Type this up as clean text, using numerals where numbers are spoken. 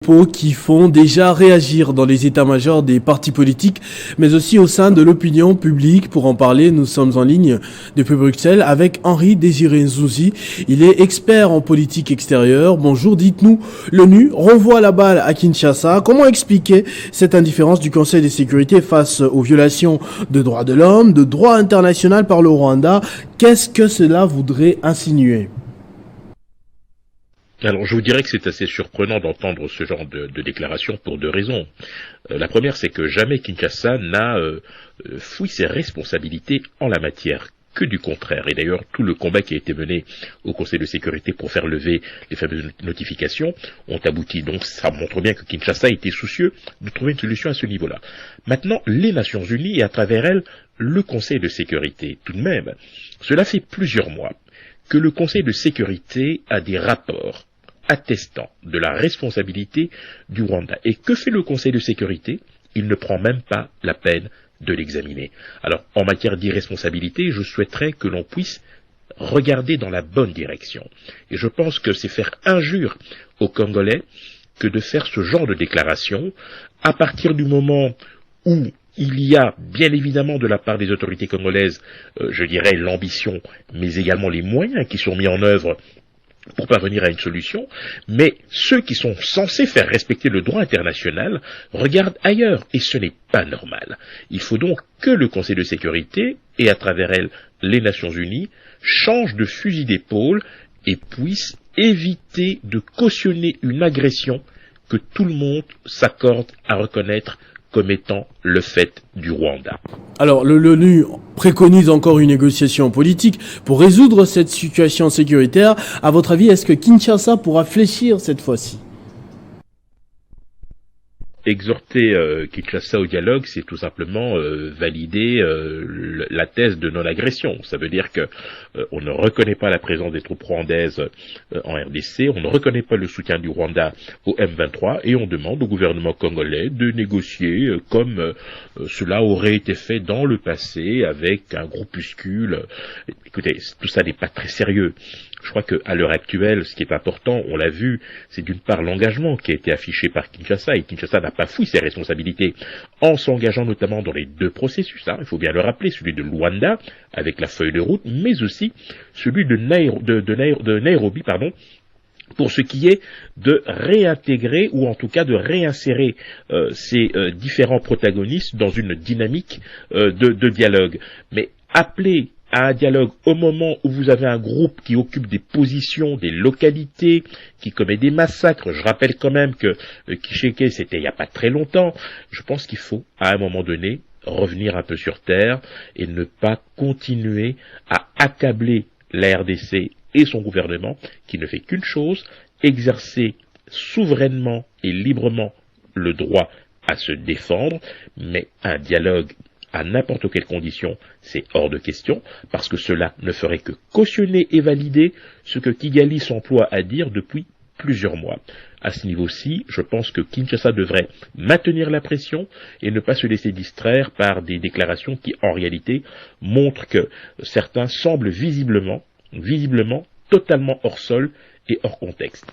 Qui font déjà réagir dans les états-majors des partis politiques, mais aussi au sein de l'opinion publique. Pour en parler, nous sommes en ligne depuis Bruxelles avec Henri Désiré Nzouzi. Il est expert en politique extérieure. Bonjour, dites-nous, l'ONU renvoie la balle à Kinshasa. Comment expliquer cette indifférence du Conseil de sécurité face aux violations de droits de l'homme, de droit international par le Rwanda? Qu'est-ce que cela voudrait insinuer? Alors, je vous dirais que c'est assez surprenant d'entendre ce genre de déclaration pour deux raisons. La première, c'est que jamais Kinshasa n'a fouillé ses responsabilités en la matière, que du contraire. Et d'ailleurs, tout le combat qui a été mené au Conseil de sécurité pour faire lever les fameuses notifications ont abouti. Donc, ça montre bien que Kinshasa était soucieux de trouver une solution à ce niveau-là. Maintenant, les Nations Unies et à travers elles, le Conseil de sécurité. Tout de même, cela fait plusieurs mois que le Conseil de sécurité a des rapports attestant de la responsabilité du Rwanda. Et que fait le Conseil de sécurité? Il ne prend même pas la peine de l'examiner. Alors, en matière d'irresponsabilité, je souhaiterais que l'on puisse regarder dans la bonne direction. Et je pense que c'est faire injure aux Congolais que de faire ce genre de déclaration à partir du moment où il y a, bien évidemment, de la part des autorités congolaises, je dirais, l'ambition, mais également les moyens qui sont mis en œuvre pour parvenir à une solution, mais ceux qui sont censés faire respecter le droit international regardent ailleurs, et ce n'est pas normal. Il faut donc que le Conseil de sécurité, et à travers elle les Nations Unies, changent de fusil d'épaule et puissent éviter de cautionner une agression que tout le monde s'accorde à reconnaître comme étant le fait du Rwanda. Alors, l'ONU préconise encore une négociation politique pour résoudre cette situation sécuritaire. À votre avis, est-ce que Kinshasa pourra fléchir cette fois-ci? Exhorter Kinshasa au dialogue, c'est tout simplement valider la thèse de non-agression. Ça veut dire que on ne reconnaît pas la présence des troupes rwandaises en RDC, on ne reconnaît pas le soutien du Rwanda au M23 et on demande au gouvernement congolais de négocier comme cela aurait été fait dans le passé avec un groupuscule. Écoutez, tout ça n'est pas très sérieux. Je crois qu'à l'heure actuelle, ce qui est important, on l'a vu, c'est d'une part l'engagement qui a été affiché par Kinshasa, et Kinshasa n'a pas fouillé ses responsabilités en s'engageant notamment dans les deux processus, il faut bien le rappeler, celui de Luanda, avec la feuille de route, mais aussi celui de Nairobi, pour ce qui est de réintégrer, ou en tout cas de réinsérer ces différents protagonistes dans une dynamique de dialogue. Mais appeler à un dialogue au moment où vous avez un groupe qui occupe des positions, des localités, qui commet des massacres. Je rappelle quand même que Kisheke, c'était il n'y a pas très longtemps. Je pense qu'il faut, à un moment donné, revenir un peu sur terre et ne pas continuer à accabler la RDC et son gouvernement, qui ne fait qu'une chose, exercer souverainement et librement le droit à se défendre, mais un dialogue à n'importe quelle condition, c'est hors de question, parce que cela ne ferait que cautionner et valider ce que Kigali s'emploie à dire depuis plusieurs mois. À ce niveau-ci, je pense que Kinshasa devrait maintenir la pression et ne pas se laisser distraire par des déclarations qui, en réalité, montrent que certains semblent visiblement totalement hors sol et hors contexte.